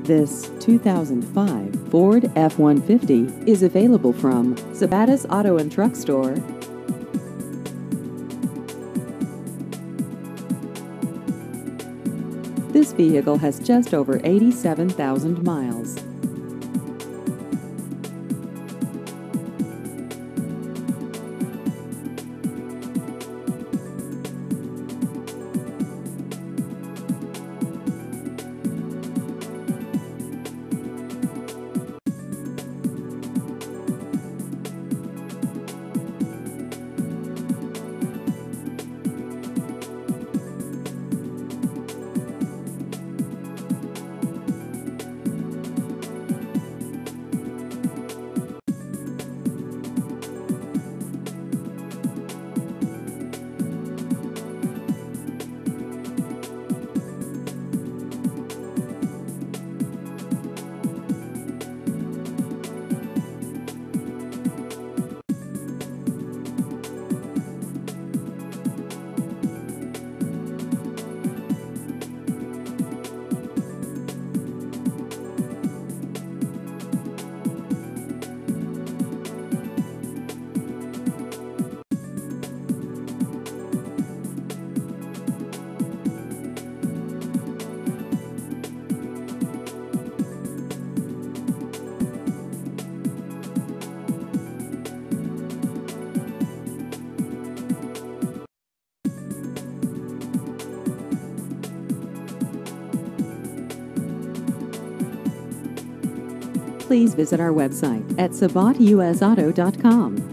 This 2005 Ford F-150 is available from Sabattus Auto and Truck Store. This vehicle has just over 87,000 miles. Please visit our website at sabattusauto.com.